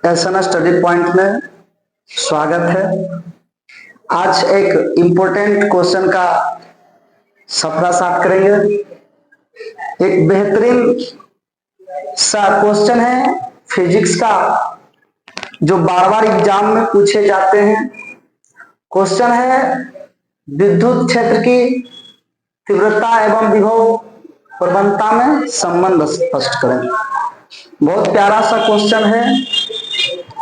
SN study point में स्वागत है। आज एक इम्पोर्टेंट क्वेश्चन का सफरा साफ करेंगे। एक बेहतरीन सा क्वेश्चन है फिजिक्स का, जो बार बार एग्जाम में पूछे जाते हैं। क्वेश्चन है विद्युत क्षेत्र की तीव्रता एवं विभव प्रवणता में संबंध स्पष्ट करें। बहुत प्यारा सा क्वेश्चन है,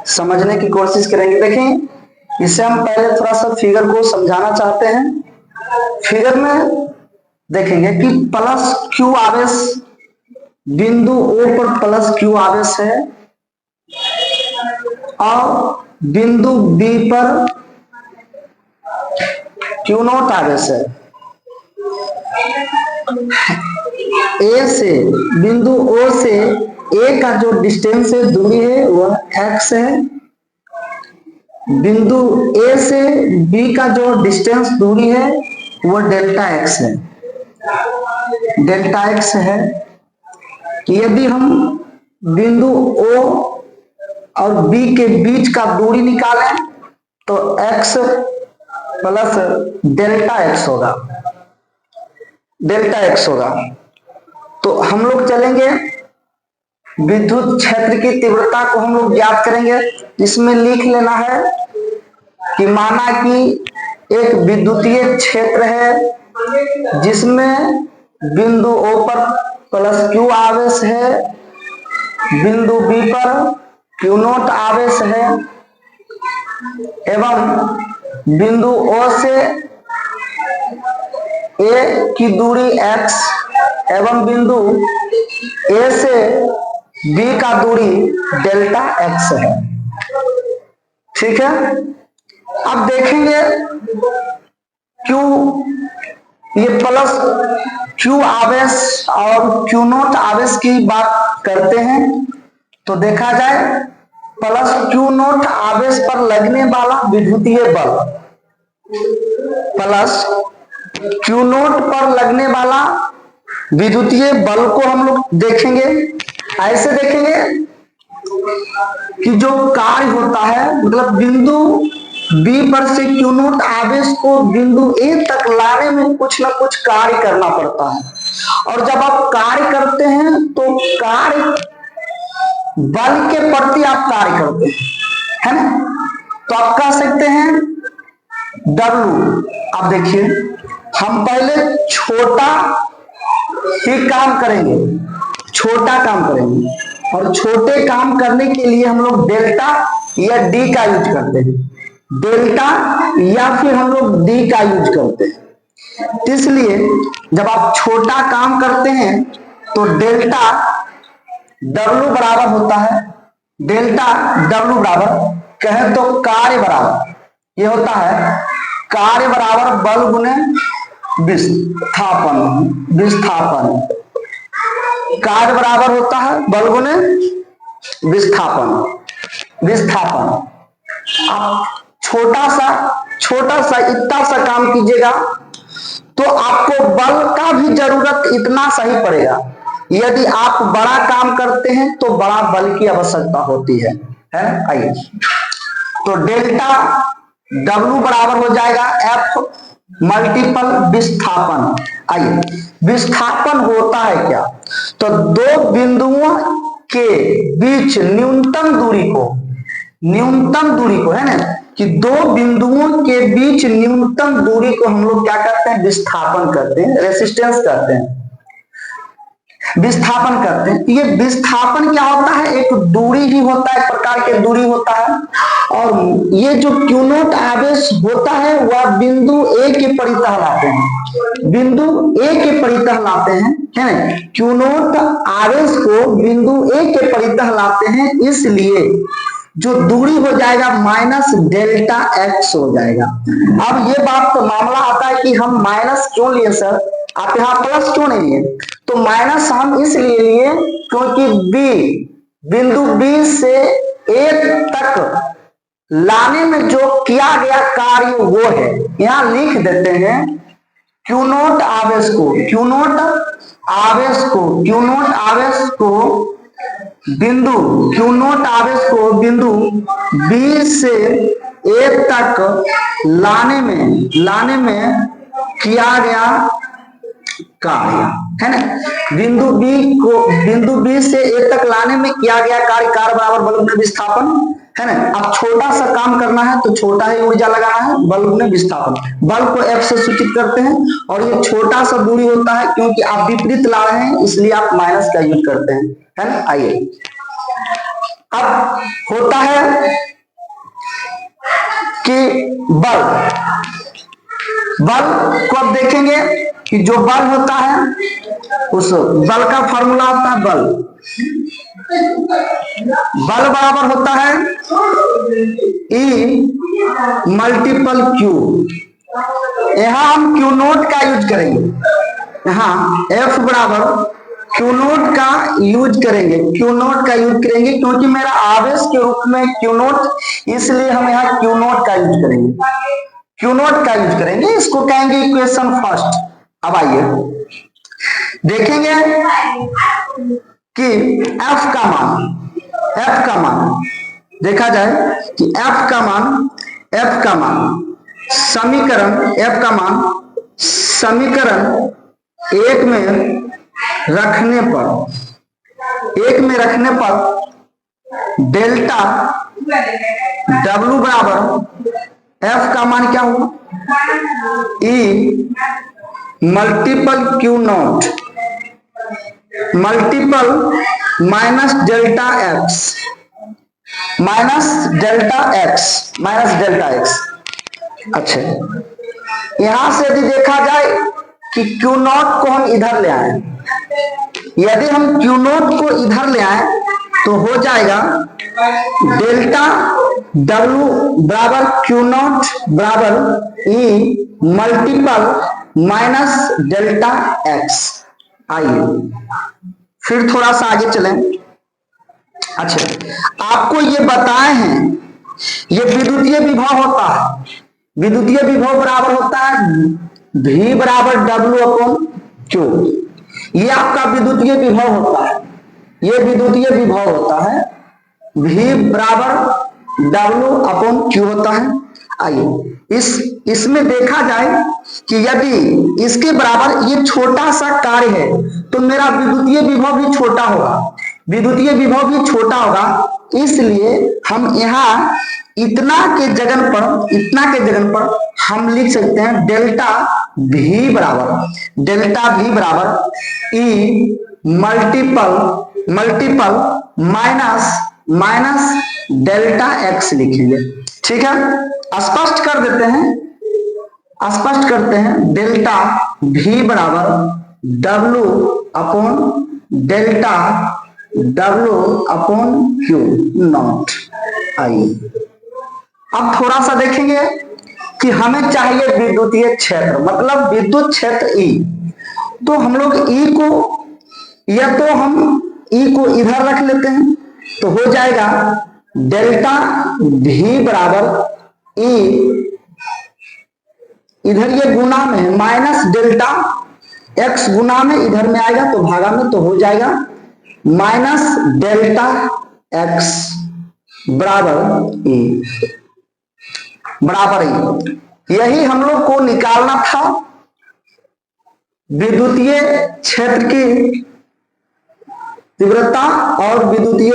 समझने की कोशिश करेंगे। देखें, इसे हम पहले थोड़ा सा फिगर को समझाना चाहते हैं। फिगर में देखेंगे कि प्लस क्यू आवेश बिंदु O पर प्लस क्यू आवेश है और बिंदु B पर क्यू नॉट आवेश है। A से बिंदु O से A का जो डिस्टेंस है, दूरी है, वह x है। बिंदु A से B का जो डिस्टेंस दूरी है वह डेल्टा x है। डेल्टा x है। यदि हम बिंदु O और B के बीच का दूरी निकालें तो x प्लस डेल्टा x होगा। डेल्टा x होगा। तो हम लोग चलेंगे, विद्युत क्षेत्र की तीव्रता को हम लोग ज्ञात करेंगे। इसमें लिख लेना है कि माना कि एक विद्युतीय क्षेत्र है जिसमें बिंदु O पर प्लस क्यू आवेश है, बिंदु B पर क्यू नॉट आवेश है एवं बिंदु O से A की दूरी x एवं बिंदु A से B का दूरी डेल्टा x है। ठीक है। अब देखेंगे Q, ये प्लस Q आवेश और Q नॉट आवेश की बात करते हैं तो देखा जाए प्लस Q नॉट आवेश पर लगने वाला विद्युतीय बल, प्लस Q नॉट पर लगने वाला विद्युतीय बल को हम लोग देखेंगे। ऐसे देखेंगे कि जो कार्य होता है, मतलब बिंदु B पर से Q नॉट आवेश को बिंदु A तक लाने में कुछ ना कुछ कार्य करना पड़ता है। और जब आप कार्य करते हैं तो कार्य बल के प्रति आप कार्य करते हैं, है ना। तो आप कह सकते हैं W। अब देखिए, हम पहले छोटा ही काम करेंगे, छोटा काम करेंगे और छोटे काम करने के लिए हम लोग डेल्टा या D का यूज करते हैं। डेल्टा या फिर हम लोग D का यूज करते हैं। इसलिए जब आप छोटा काम करते हैं तो डेल्टा W बराबर होता है, डेल्टा W बराबर कहें तो कार्य बराबर, ये होता है कार्य बराबर बल गुने विस्थापन। विस्थापन कार्य बराबर होता है बल गुने विस्थापन। विस्थापन आप छोटा सा इतना सा काम कीजिएगा तो आपको बल का भी जरूरत इतना सही पड़ेगा। यदि आप बड़ा काम करते हैं तो बड़ा बल की आवश्यकता होती है। आइए, तो डेल्टा W बराबर हो जाएगा F मल्टीपल विस्थापन। आइए, विस्थापन होता है क्या? तो दो बिंदुओं के बीच न्यूनतम दूरी को है ना, कि दो बिंदुओं के बीच न्यूनतम दूरी को हम लोग क्या करते हैं? विस्थापन करते हैं, रेसिस्टेंस करते हैं, विस्थापन करते हैं। ये विस्थापन क्या होता है? एक दूरी ही होता है, एक प्रकार की दूरी होता है। और ये जो क्यू नॉट आवेश होता है वह बिंदु A के परितः लाते हैं, बिंदु A के परितः लाते हैं, है ना। क्यू नॉट आवेश को बिंदु A के परितः लाते हैं, इसलिए जो दूरी हो जाएगा माइनस डेल्टा x हो जाएगा। अब ये बात तो मामला आता है कि हम माइनस क्यों लिए सर, आप यहाँ प्लस क्यों नहीं लिए? तो माइनस हम इसलिए लिए क्योंकि बिंदु B से A तक लाने में जो किया गया कार्य वो है। यहाँ लिख देते हैं क्यू नॉट आवेश को बिंदु क्यू नोट आवेश को बिंदु बी से ए तक लाने में किया गया कार्य है ना। बिंदु बी से ए तक लाने में किया गया कार्य बराबर बल्ब में विस्थापन है ना। अब छोटा सा काम करना है तो छोटा ही ऊर्जा लगाना है बल्ब में विस्थापन। बल्ब को एफ से सूचित करते हैं और ये छोटा सा दूरी होता है क्योंकि आप विपरीत ला रहे हैं इसलिए आप माइनस का यूज करते हैं, है ना। आइए अब होता है कि बल्ब को अब देखेंगे कि जो बल होता है उस बल का फॉर्मूला होता है बल बराबर होता है E मल्टीपल Q। यहां हम Q नोट का यूज करेंगे, यहां F बराबर Q नोट का यूज करेंगे क्योंकि मेरा आवेश के रूप में Q नोट, इसलिए हम यहाँ Q नोट का यूज करेंगे। इसको कहेंगे इक्वेशन फर्स्ट। अब आइए देखेंगे कि F का मान देखा जाए कि F का मान समीकरण एक में रखने पर डेल्टा W बराबर F का मान क्या हुआ E multiple Q not multiple minus delta x. अच्छा, यहां से यदि देखा जाए कि Q नॉट को हम इधर ले आए, यदि हम Q नॉट को इधर ले आए तो हो जाएगा डेल्टा W बराबर Q नॉट बराबर E multiple minus delta x. आइए फिर थोड़ा सा आगे चलें। अच्छा, आपको ये बताए हैं ये विद्युतीय विभव होता है, विद्युतीय विभव बराबर होता है V बराबर W अपॉन Q। ये आपका विद्युतीय विभव होता है, V बराबर W अपॉन Q होता है। आइए इसमें देखा जाए कि यदि इसके बराबर ये छोटा सा कार्य है तो मेरा विद्युतीय विभव भी छोटा होगा, इसलिए हम यहाँ इतना के जगह पर हम लिख सकते हैं डेल्टा V बराबर E multiple minus delta x लिखेंगे। ठीक है, स्पष्ट करते हैं डेल्टा V बराबर W अपॉन Q नॉट। आइए अब थोड़ा सा देखेंगे कि हमें चाहिए विद्युतीय क्षेत्र, मतलब विद्युत क्षेत्र E। तो हम लोग E को इधर रख लेते हैं तो हो जाएगा डेल्टा V बराबर E, इधर ये गुना में माइनस डेल्टा x गुना में इधर में आएगा तो भागा में, तो हो जाएगा माइनस डेल्टा x बराबर E। यही हम लोग को निकालना था विद्युतीय क्षेत्र की तीव्रता और विद्युतीय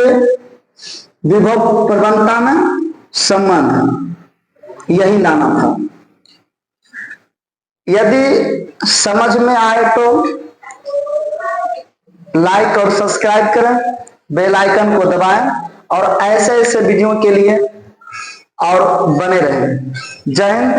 विभव प्रवणता में संबंध, यही लाना था। यदि समझ में आए तो लाइक और सब्सक्राइब करें, बेल आइकन को दबाएं और ऐसे वीडियो के लिए और बने रहें। जय हिंद।